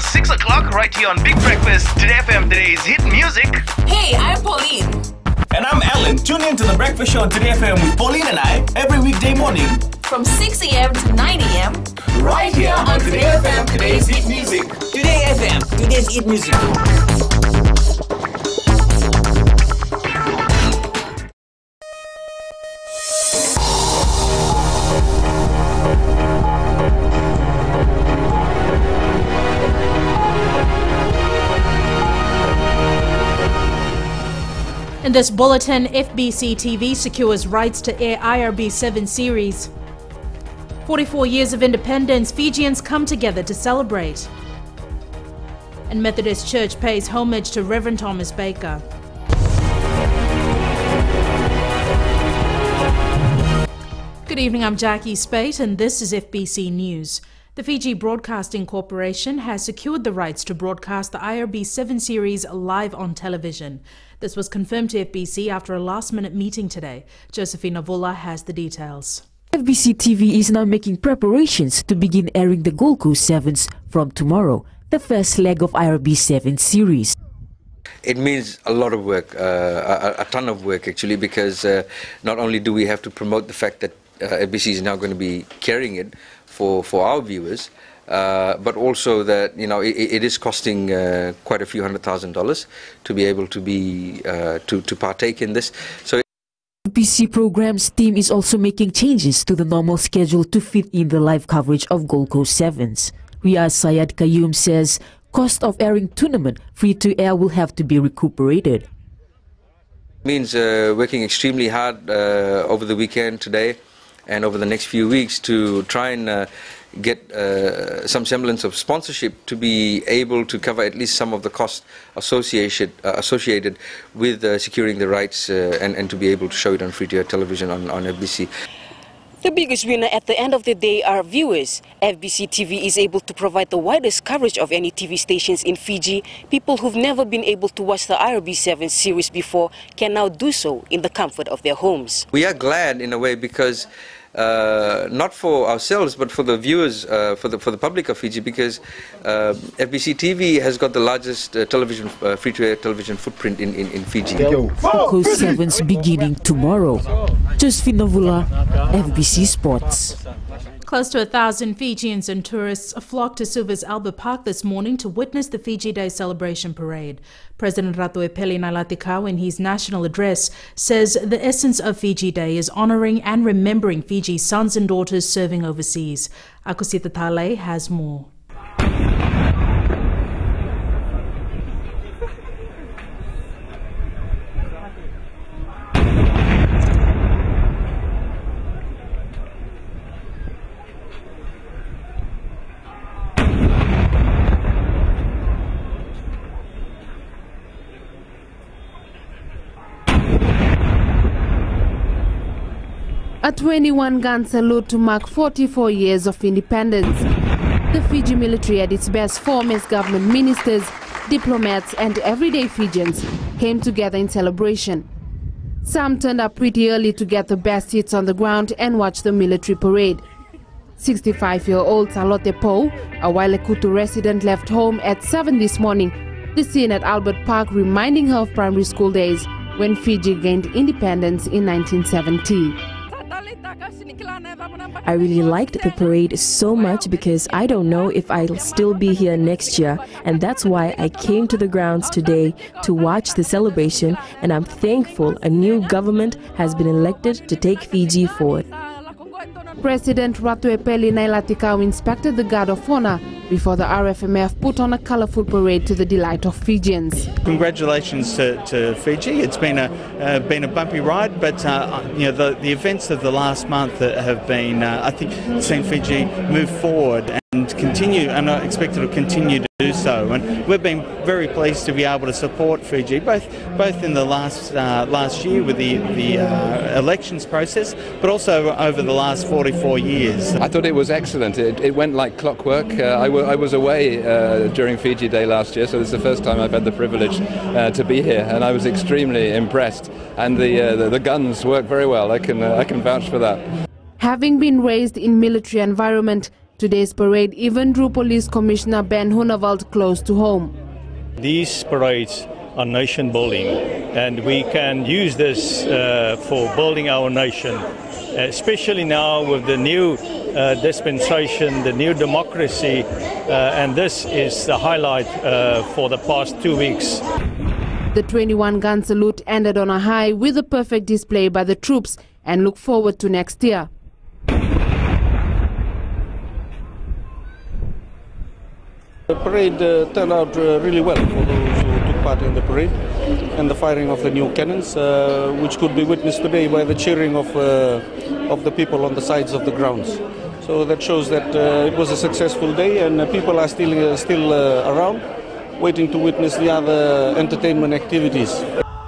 6 o'clock right here on Big Breakfast. Today FM, today's hit music. Hey, I'm Pauline. And I'm Alan. Tune in to the Breakfast Show on Today FM with Pauline and I every weekday morning from 6 a.m. to 9 a.m. right here on Today FM, today's hit music. Today FM, today's hit music. In this bulletin, FBC TV secures rights to air IRB 7 series. 44 years of independence, Fijians come together to celebrate. And Methodist Church pays homage to Reverend Thomas Baker. Good evening, I'm Jackie Spate and this is FBC News. The Fiji Broadcasting Corporation has secured the rights to broadcast the IRB 7 series live on television. This was confirmed to FBC after a last-minute meeting today. Josephina Vula has the details. FBC TV is now making preparations to begin airing the Gold Coast 7s from tomorrow, the first leg of IRB 7 series. It means a lot of work, a ton of work actually, because not only do we have to promote the fact that FBC is now going to be carrying it for our viewers, but also that it is costing quite a few $100,000 to be able to be to partake in this. So FBC programs team is also making changes to the normal schedule to fit in the live coverage of Gold Coast 7s. Riyaz Syed Qayyum says cost of airing tournament free to air will have to be recuperated. It means working extremely hard over the weekend today and over the next few weeks to try and get some semblance of sponsorship to be able to cover at least some of the costs associated with securing the rights and to be able to show it on free-to-air television on FBC. The biggest winner at the end of the day are viewers. FBC TV is able to provide the widest coverage of any TV stations in Fiji. People who've never been able to watch the IRB 7 series before can now do so in the comfort of their homes. We are glad in a way because not for ourselves but for the viewers, for the public of Fiji, because FBC TV has got the largest television free-to-air television footprint in Fiji. Gold Coast 7s beginning tomorrow. Josephina Vula, FBC Sports. Close to 1,000 Fijians and tourists flocked to Suva's Albert Park this morning to witness the Fiji Day celebration parade. President Ratuepeli Nailatikau, in his national address, says the essence of Fiji Day is honouring and remembering Fiji's sons and daughters serving overseas. Akusita Tale has more. A 21-gun salute to mark 44 years of independence. The Fiji military at its best form as government ministers, diplomats and everyday Fijians came together in celebration. Some turned up pretty early to get the best seats on the ground and watch the military parade. 65-year-old Salote Po, a Wailekutu resident, left home at 7 this morning. The scene at Albert Park reminding her of primary school days when Fiji gained independence in 1970. I really liked the parade so much because I don't know if I'll still be here next year, and that's why I came to the grounds today to watch the celebration, and I'm thankful a new government has been elected to take Fiji forward. President Ratuepeli Nailatikau inspected the Guard of Honor before the RFMF put on a colourful parade to the delight of Fijians. Congratulations to Fiji. It's been a bumpy ride, but the events of the last month have been, I think, seen Fiji move forward and continue, and I expect it to continue to do so. And we've been very pleased to be able to support Fiji, both in the last year with the elections process, but also over the last 44 years. I thought it was excellent. It went like clockwork. I was away during Fiji Day last year, so this is the first time I've had the privilege to be here, and I was extremely impressed. And the guns work very well. I can vouch for that. Having been raised in military environment, Today's parade even drew Police Commissioner Ben Huneveld close to home. These parades are nation building, and we can use this for building our nation, especially now with the new dispensation, the new democracy, and this is the highlight for the past 2 weeks. The 21-gun salute ended on a high with a perfect display by the troops and look forward to next year. The parade turned out really well for those who took part in the parade, and the firing of the new cannons, which could be witnessed today by the cheering of the people on the sides of the grounds. So that shows that it was a successful day, and people are still around, waiting to witness the other entertainment activities.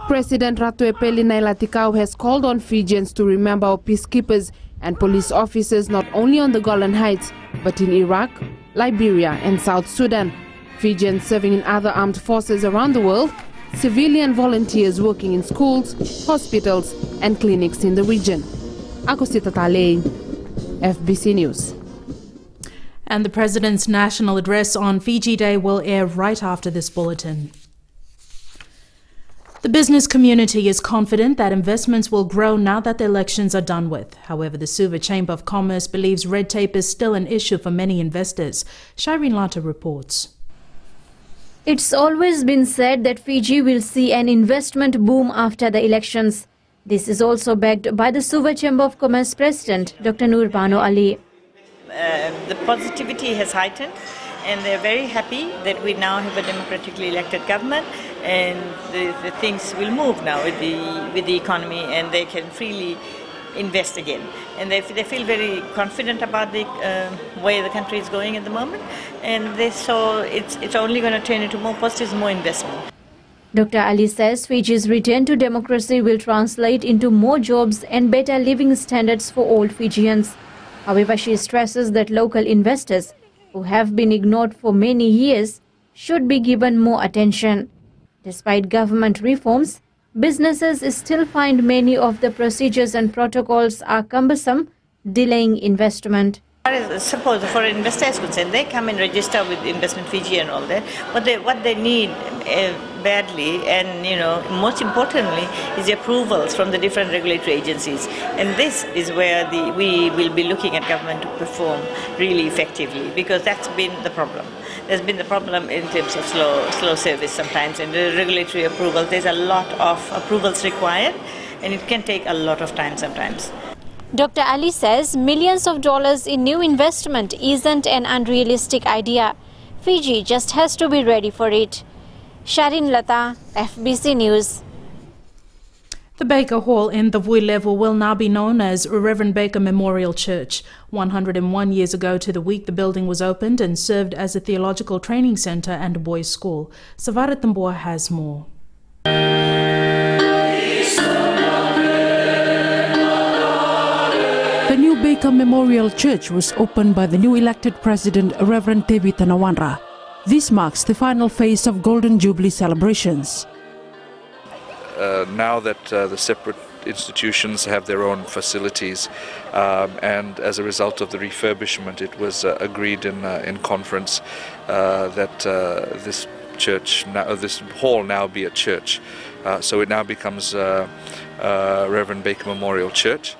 President Ratoepeli Nailatikau has called on Fijians to remember our peacekeepers and police officers not only on the Golan Heights, but in Iraq, Liberia and South Sudan. Fijians serving in other armed forces around the world, civilian volunteers working in schools, hospitals and clinics in the region. Agosita Talei, FBC News. And the President's national address on Fiji Day will air right after this bulletin. The business community is confident that investments will grow now that the elections are done with. However, the Suva Chamber of Commerce believes red tape is still an issue for many investors. Shireen Lata reports. It's always been said that Fiji will see an investment boom after the elections. This is also backed by the Suva Chamber of Commerce President, Dr. Nurbano Ali. The positivity has heightened, and they're very happy that we now have a democratically elected government, and the things will move now with the economy, and they can freely invest again. And they feel very confident about the way the country is going at the moment, and so it's only going to turn into more positives, more investment. Dr. Ali says Fiji's return to democracy will translate into more jobs and better living standards for all Fijians. However, she stresses that local investors, who have been ignored for many years, should be given more attention. Despite government reforms, businesses still find many of the procedures and protocols are cumbersome, delaying investment. Suppose for investors concerned, they come and register with Investment Fiji and all that. What they need badly, and most importantly, is the approvals from the different regulatory agencies. And this is where we will be looking at government to perform really effectively, because that's been the problem. There's been the problem in terms of slow service sometimes, and the regulatory approvals. There's a lot of approvals required, and it can take a lot of time sometimes. Dr. Ali says millions of dollars in new investment isn't an unrealistic idea. Fiji just has to be ready for it. Sharin Lata, FBC News. The Baker Hall in the Vui level will now be known as Reverend Baker Memorial Church. 101 years ago to the week, the building was opened and served as a theological training center and a boys' school. Savara Tambua has more. The new Baker Memorial Church was opened by the new elected president, Reverend Tebi Tanawanra. This marks the final phase of Golden Jubilee celebrations. Now that the separate institutions have their own facilities, and as a result of the refurbishment, it was agreed in conference that this church, this hall now be a church. So it now becomes Reverend Baker Memorial Church.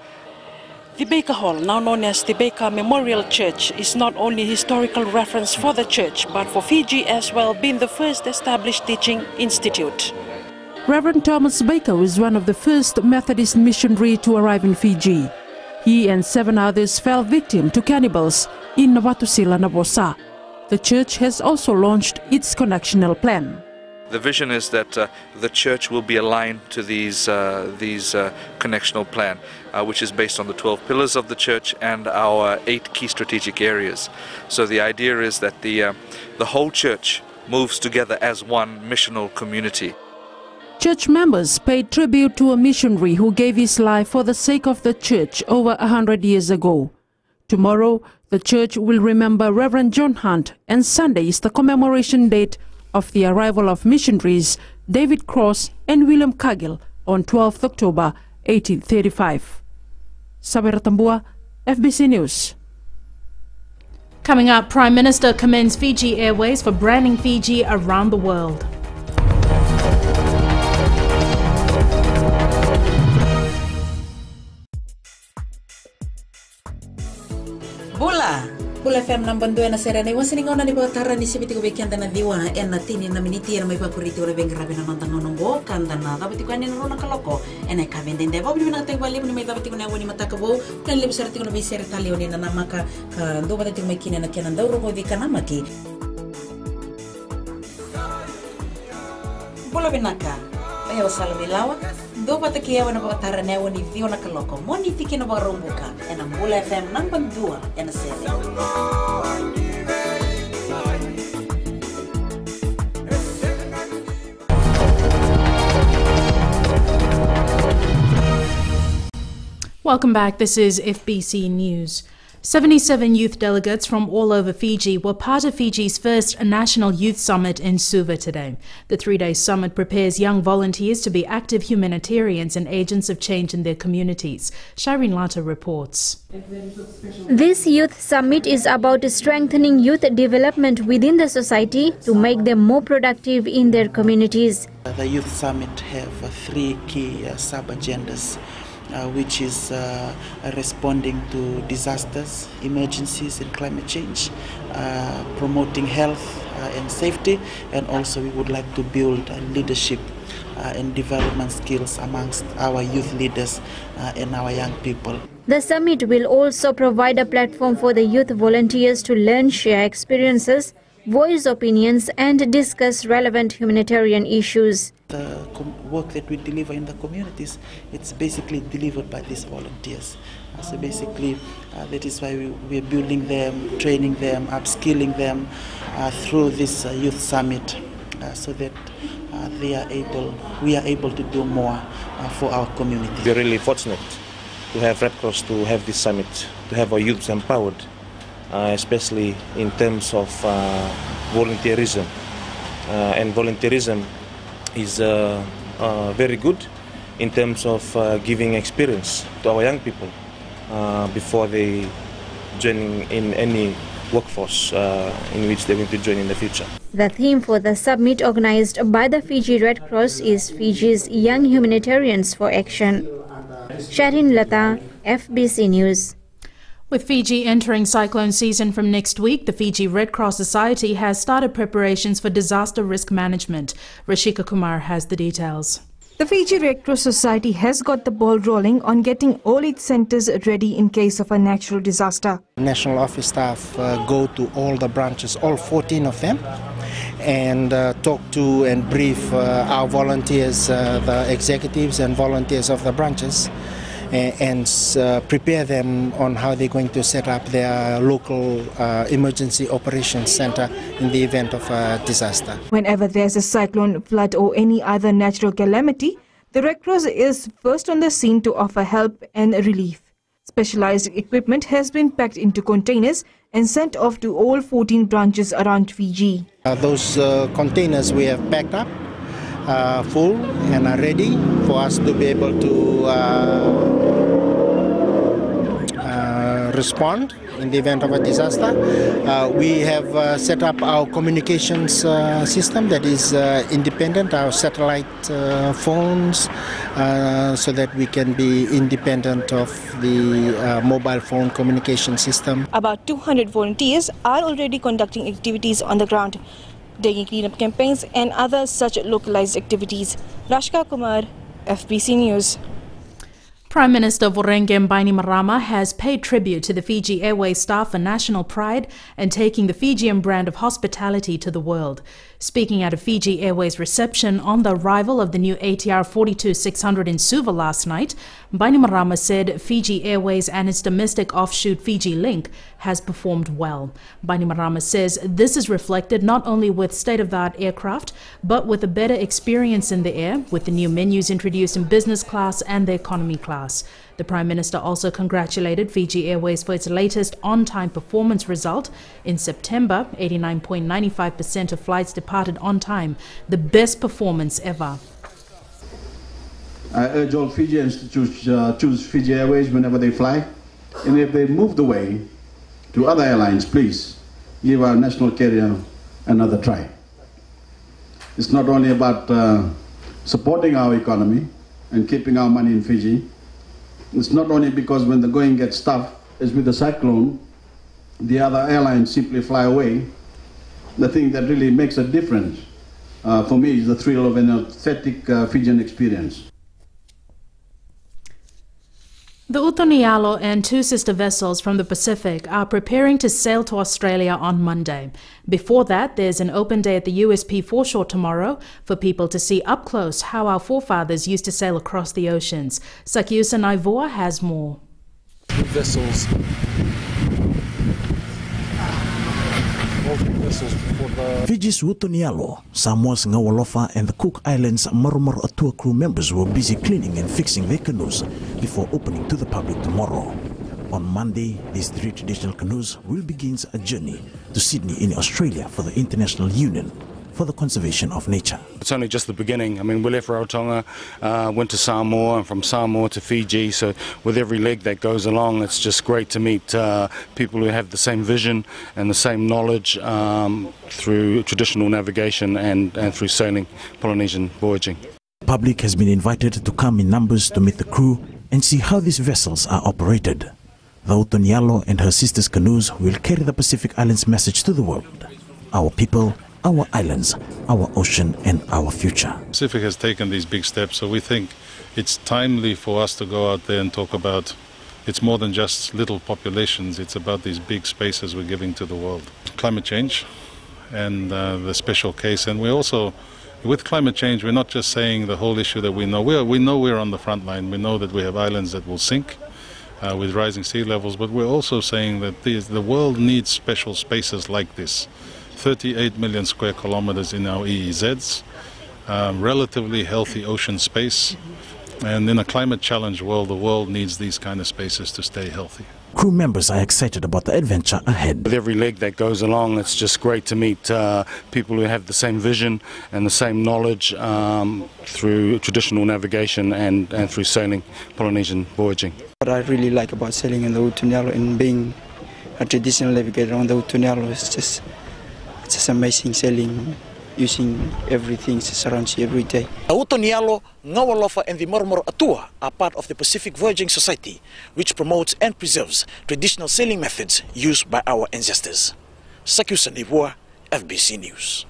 The Baker Hall, now known as the Baker Memorial Church, is not only a historical reference for the church, but for Fiji as well, being the first established teaching institute. Reverend Thomas Baker was one of the first Methodist missionary to arrive in Fiji. He and 7 others fell victim to cannibals in Watusila, Nabosa. The church has also launched its connectional plan. The vision is that the church will be aligned to these connectional plan, which is based on the 12 pillars of the church and our 8 key strategic areas. So the idea is that the whole church moves together as one missional community. Church members paid tribute to a missionary who gave his life for the sake of the church over 100 years ago. Tomorrow, the church will remember Reverend John Hunt, and Sunday is the commemoration date of the arrival of missionaries David Cross and William Cargill on 12th October 1835. Sabera Tambua, FBC News. Coming up, Prime Minister commends Fiji Airways for branding Fiji around the world. Bula FM nambandua na serena iwan siningona ni batara ni sibiti ko weekend na diwa en na tini na miniti na may pakuriti ora bengra bena nantang nongo kanda na dapat ko ni rona kaloko en ay kabende de bob ni natay wali ni may dapat ko na wani matakabo kan lib sarti ko na biser talio ni na namaka ndo batat ko may kinana kenan daw ro di kanamaki Bula benaka ayo salamilawa do bataki ya wana batara ne wani vio na kaloko moni fiki na barumbuka en Bula FM nambandua en serena Welcome back. This is FBC News. 77 youth delegates from all over Fiji were part of Fiji's first National Youth Summit in Suva today. The three-day summit prepares young volunteers to be active humanitarians and agents of change in their communities. Shireen Lata reports. This youth summit is about strengthening youth development within the society to make them more productive in their communities. The youth summit have three key sub-agendas. Which is responding to disasters, emergencies and climate change, promoting health and safety, and also we would like to build leadership and development skills amongst our youth leaders and our young people. The summit will also provide a platform for the youth volunteers to learn, share experiences, voice opinions and discuss relevant humanitarian issues. The work that we deliver in the communities, it's basically delivered by these volunteers. So basically, that is why we are building them, training them, upskilling them through this youth summit, so that we are able to do more for our community. We are really fortunate to have Red Cross to have this summit, to have our youths empowered, especially in terms of volunteerism. And volunteerism is very good in terms of giving experience to our young people before they join in any workforce in which they're going to join in the future. The theme for the summit organized by the Fiji Red Cross is Fiji's Young Humanitarians for Action. Shireen Lata, FBC News. With Fiji entering cyclone season from next week, the Fiji Red Cross Society has started preparations for disaster risk management. Rashika Kumar has the details. The Fiji Red Cross Society has got the ball rolling on getting all its centres ready in case of a natural disaster. National office staff go to all the branches, all 14 of them, and talk to and brief our volunteers, the executives and volunteers of the branches, and prepare them on how they're going to set up their local emergency operations center in the event of a disaster. Whenever there's a cyclone, flood or any other natural calamity, the Red Cross is first on the scene to offer help and relief. Specialized equipment has been packed into containers and sent off to all 14 branches around Fiji. Those containers we have packed up full and are ready for us to be able to respond in the event of a disaster. We have set up our communications system that is independent, our satellite phones, so that we can be independent of the mobile phone communication system. About 200 volunteers are already conducting activities on the ground, taking cleanup campaigns and other such localized activities. Rashika Kumar, FBC News. Prime Minister Vorenge Bainimarama has paid tribute to the Fiji Airways staff for national pride and taking the Fijian brand of hospitality to the world. Speaking at a Fiji Airways reception on the arrival of the new ATR 42-600 in Suva last night, Bainimarama said Fiji Airways and its domestic offshoot Fiji Link has performed well. Bainimarama says this is reflected not only with state-of-the-art aircraft, but with a better experience in the air, with the new menus introduced in business class and the economy class. The Prime Minister also congratulated Fiji Airways for its latest on-time performance result. In September, 89.95% of flights departed on time, the best performance ever. I urge all Fijians to choose Fiji Airways whenever they fly, and if they move the way to other airlines, please give our national carrier another try. It's not only about supporting our economy and keeping our money in Fiji. It's not only because when the going gets tough, as with the cyclone, the other airlines simply fly away. The thing that really makes a difference for me is the thrill of an authentic Fijian experience. The Utonialo and two sister vessels from the Pacific are preparing to sail to Australia on Monday. Before that, there's an open day at the USP foreshore tomorrow for people to see up close how our forefathers used to sail across the oceans. Sakiusa Naivoa has more. Vessels for the Fiji's Utonialo, Samoa's Ngawalofa and the Cook Islands Marumar Atua crew members were busy cleaning and fixing their canoes before opening to the public tomorrow. On Monday, these three traditional canoes will begin a journey to Sydney in Australia for the International Union for the Conservation of Nature. It's only just the beginning. I mean, we left Rarotonga, went to Samoa, and from Samoa to Fiji, so with every leg that goes along, it's just great to meet people who have the same vision and the same knowledge through traditional navigation and through sailing, Polynesian voyaging. The public has been invited to come in numbers to meet the crew and see how these vessels are operated. The Utonialo and her sister's canoes will carry the Pacific Islands message to the world. Our people, our islands, our ocean and our future. Pacific has taken these big steps, so we think it's timely for us to go out there and talk about it's more than just little populations, it's about these big spaces we're giving to the world. Climate change and the special case, and we also, with climate change, we're not just saying the whole issue that we know. We know we're on the front line, we know that we have islands that will sink with rising sea levels, but we're also saying that the world needs special spaces like this. 38 million square kilometers in our EEZs, relatively healthy ocean space, and in a climate challenge world, the world needs these kind of spaces to stay healthy. Crew members are excited about the adventure ahead. With every leg that goes along, it's just great to meet people who have the same vision and the same knowledge through traditional navigation and through sailing, Polynesian voyaging. What I really like about sailing in the Utonialo and being a traditional navigator on the Utonialo is just amazing sailing, using everything that surrounds you every day. The Utonialo, Ngawalofa and the Marumar Atua are part of the Pacific Voyaging Society, which promotes and preserves traditional sailing methods used by our ancestors. Sakiusa Naivoa, FBC News.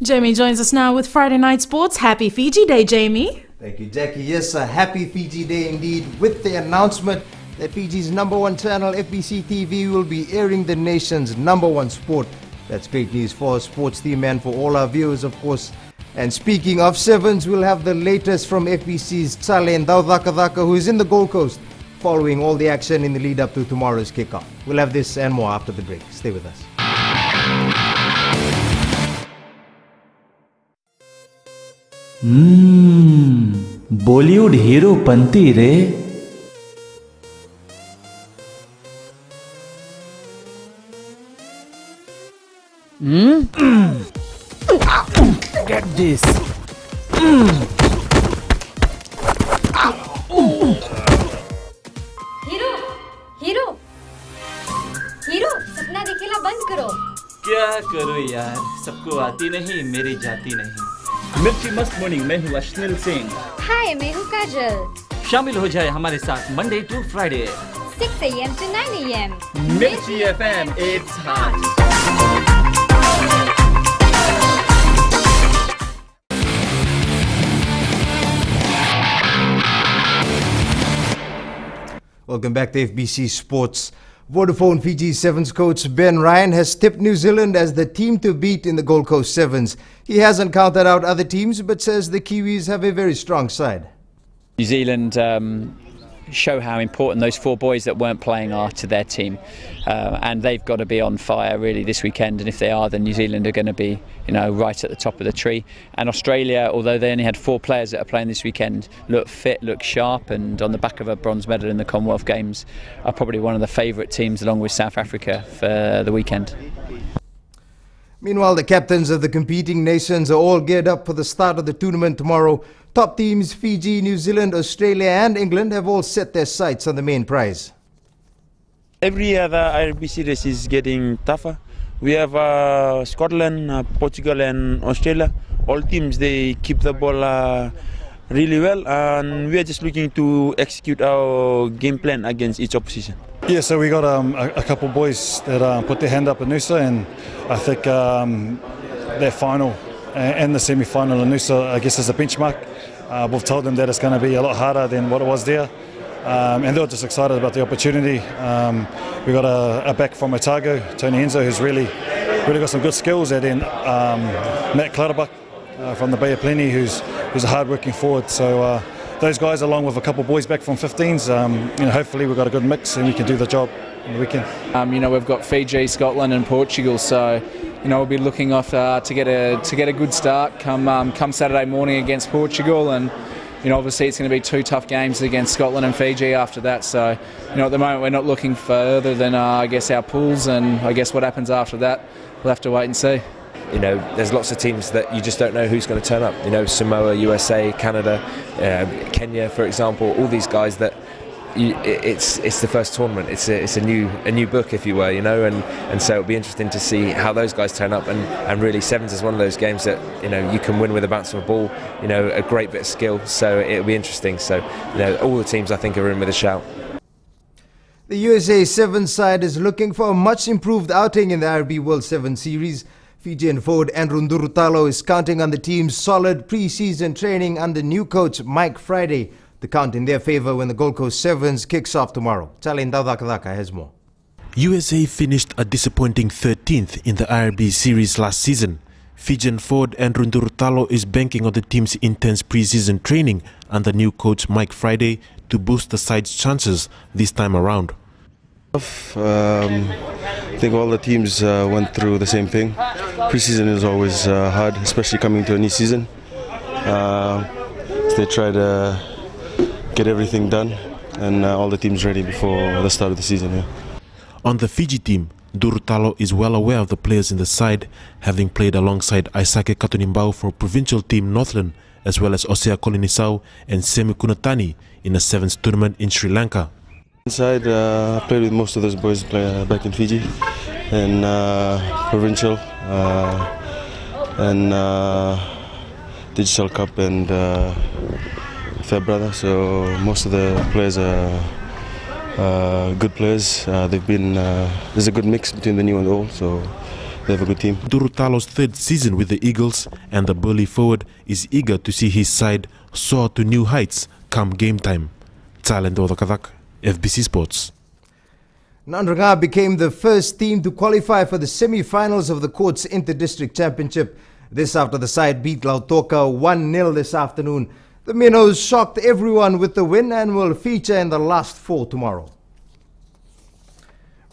Jamie joins us now with Friday Night Sports. Happy Fiji Day, Jamie. Thank you, Jackie. Yes, a happy Fiji Day indeed, with the announcement that Fiji's #1 channel, FBC TV, will be airing the nation's #1 sport. That's great news for our sports team and for all our viewers, of course. And speaking of sevens, we'll have the latest from FBC's Tsale and Daudakadaka, who is in the Gold Coast, following all the action in the lead up to tomorrow's kickoff. We'll have this and more after the break. Stay with us. Bollywood hero Panti re. Get this. Hero सपना दिखेला बंद करो। क्या करो यार, सबको आती नहीं, मेरी जाती नहीं। मिर्ची मस्त मॉर्निंग, मैं हूँ अश्निल सिंह। हाय, मैं हूँ काजल। शामिल हो जाए हमारे साथ Monday to Friday 6 AM to 9 AM। मिर्ची FM, it's hot। Welcome back to FBC Sports. Vodafone Fiji Sevens coach Ben Ryan has tipped New Zealand as the team to beat in the Gold Coast Sevens. He hasn't counted out other teams, but says the Kiwis have a very strong side. New Zealand show how important those four boys that weren't playing are to their team, and they've got to be on fire really this weekend, and if they are, then New Zealand are going to be, you know, right at the top of the tree. And Australia, although they only had 4 players that are playing this weekend, look fit, look sharp, and on the back of a bronze medal in the Commonwealth Games, are probably one of the favourite teams along with South Africa for the weekend. Meanwhile, the captains of the competing nations are all geared up for the start of the tournament tomorrow. Top teams Fiji, New Zealand, Australia and England have all set their sights on the main prize. Every other IRB series is getting tougher, We have Scotland, Portugal and Australia. All teams, they keep the ball really well, and we are just looking to execute our game plan against each opposition. Yeah, so we got a couple of boys that put their hand up in Noosa, and I think their final and the semi-final in Noosa, I guess, is a benchmark. We've told them that it's going to be a lot harder than what it was there, and they're just excited about the opportunity. We got a back from Otago, Tony Enzo, who's really got some good skills, and then Matt Clutterbuck from the Bay of Plenty, who's a hard-working forward. So those guys, along with a couple of boys back from 15s, hopefully we've got a good mix and we can do the job on the weekend. We've got Fiji, Scotland and Portugal, so we'll be looking off to get a good start come Saturday morning against Portugal, and obviously it's going to be two tough games against Scotland and Fiji after that. So at the moment we're not looking further than I guess our pools, and I guess what happens after that we'll have to wait and see. There's lots of teams that you just don't know who's going to turn up. Samoa, USA, Canada, Kenya, for example. All these guys that it's the first tournament. It's a new book, if you were, and so it'll be interesting to see how those guys turn up. And really, sevens is one of those games that you can win with a bounce of a ball. A great bit of skill. So it'll be interesting. So all the teams I think are in with a shout. The USA Sevens side is looking for a much improved outing in the IRB World Sevens Series. Fijian forward Andrew Ndurutalo is counting on the team's solid pre-season training under new coach Mike Friday to count in their favour when the Gold Coast Sevens kicks off tomorrow. Talin Daudakadaka has more. USA finished a disappointing 13th in the IRB series last season. Fijian forward Andrew Ndurutalo is banking on the team's intense pre-season training under new coach Mike Friday to boost the side's chances this time around. I think all the teams went through the same thing. Pre-season is always hard, especially coming to a new season. They try to get everything done and all the teams ready before the start of the season. Yeah. On the Fiji team, Ndurutalo is well aware of the players in the side, having played alongside Aisake Katunimbau for provincial team Northland, as well as Osea Kolinisau and Semi Kunatani in a sevens tournament in Sri Lanka. Inside, I played with most of those boys back in Fiji, and provincial, and Digital Cup and Fair Brother. So most of the players are good players. There's a good mix between the new and old, so they have a good team. Ndurutalo's third season with the Eagles, and the burly forward is eager to see his side soar to new heights come game time. Talent Odakadak, FBC Sports. Nandranga became the first team to qualify for the semi-finals of the Courts Inter-District Championship. This after the side beat Lautoka 1-0 this afternoon. The Minnows shocked everyone with the win and will feature in the last four tomorrow.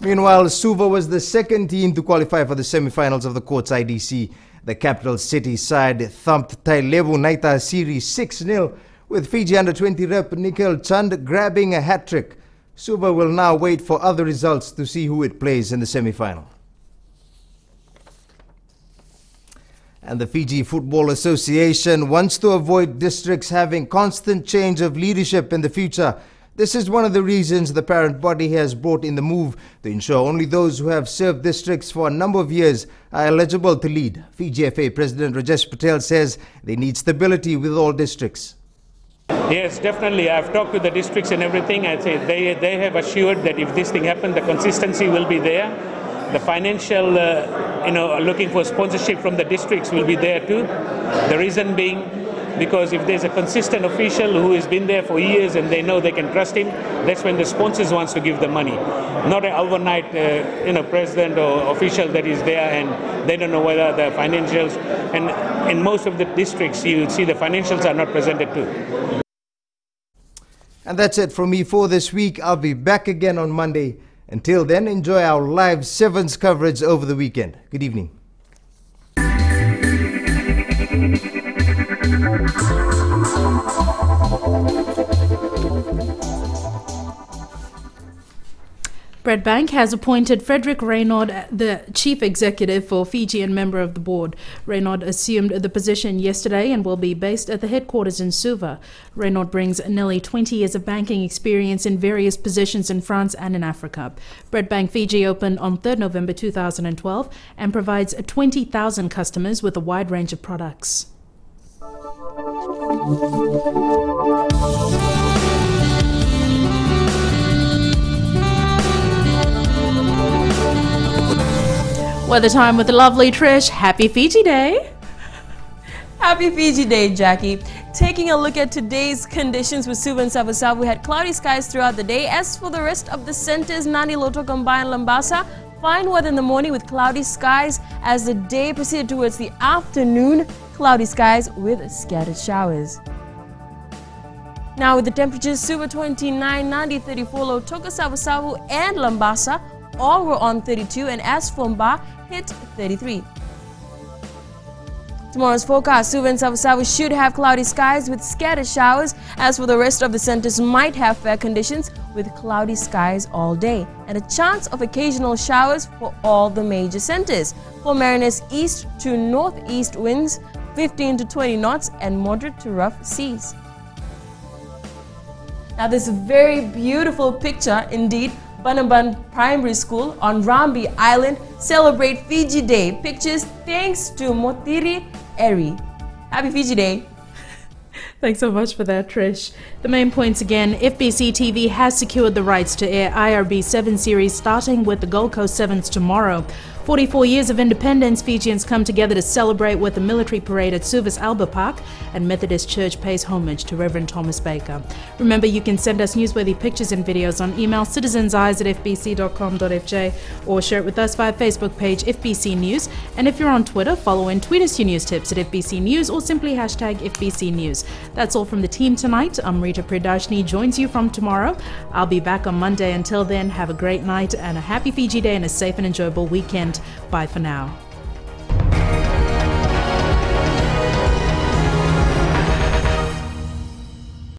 Meanwhile, Suva was the second team to qualify for the semi-finals of the Courts IDC. The capital city side thumped Tailevu Naita Series 6-0, with Fiji under-20 rep Nikhil Chand grabbing a hat-trick. Suva will now wait for other results to see who it plays in the semi-final. And the Fiji Football Association wants to avoid districts having constant change of leadership in the future. This is one of the reasons the parent body has brought in the move to ensure only those who have served districts for a number of years are eligible to lead. Fiji FA President Rajesh Patel says they need stability with all districts. Yes, definitely. I've talked to the districts and everything. I'd say they have assured that if this thing happens, the consistency will be there. The financial, looking for sponsorship from the districts will be there too. The reason being, because if there's a consistent official who has been there for years and they know they can trust him, that's when the sponsors wants to give the money. Not an overnight, president or official that is there and they don't know whether the financials. And in most of the districts, you see the financials are not presented too. And that's it from me for this week. I'll be back again on Monday. Until then, enjoy our live Sevens coverage over the weekend. Good evening. Bank has appointed Frederick Reynaud the chief executive for Fiji and member of the board. Reynaud assumed the position yesterday and will be based at the headquarters in Suva. Reynaud brings nearly 20 years of banking experience in various positions in France and in Africa. Bank Fiji opened on 3rd November 2012 and provides 20,000 customers with a wide range of products. Weather time with the lovely Trish. Happy Fiji Day! Happy Fiji Day, Jackie. Taking a look at today's conditions with Suva and Savu, we had cloudy skies throughout the day. As for the rest of the centers, Nani, Loto, Combine, Lambasa, fine weather in the morning with cloudy skies. As the day proceeded towards the afternoon, cloudy skies with scattered showers. Now with the temperatures, Suva 29, Nandi 34, Lotoka, Savu and Lambasa all were on 32, and as for Mba, hit 33. Tomorrow's forecast, Suva and Savu should have cloudy skies with scattered showers. As for the rest of the centers, might have fair conditions with cloudy skies all day and a chance of occasional showers for all the major centers. For Mariners, east to northeast winds 15 to 20 knots and moderate to rough seas. Now this very beautiful picture indeed. Banamban Primary School on Rambi Island celebrate Fiji Day. Pictures thanks to Motiri Eri. Happy Fiji Day. Thanks so much for that, Trish. The main points again. FBC TV has secured the rights to air IRB 7 series starting with the Gold Coast Sevens tomorrow. 44 years of independence, Fijians come together to celebrate with a military parade at Suva's Alba Park, and Methodist Church pays homage to Reverend Thomas Baker. Remember, you can send us newsworthy pictures and videos on email citizenseyes@fbc.com.fj or share it with us via Facebook page FBC News. And if you're on Twitter, follow and tweet us your news tips at FBC News or simply hashtag FBC News. That's all from the team tonight. I'm Rita Pradashni, joins you from tomorrow. I'll be back on Monday. Until then, have a great night and a happy Fiji Day and a safe and enjoyable weekend. Bye for now.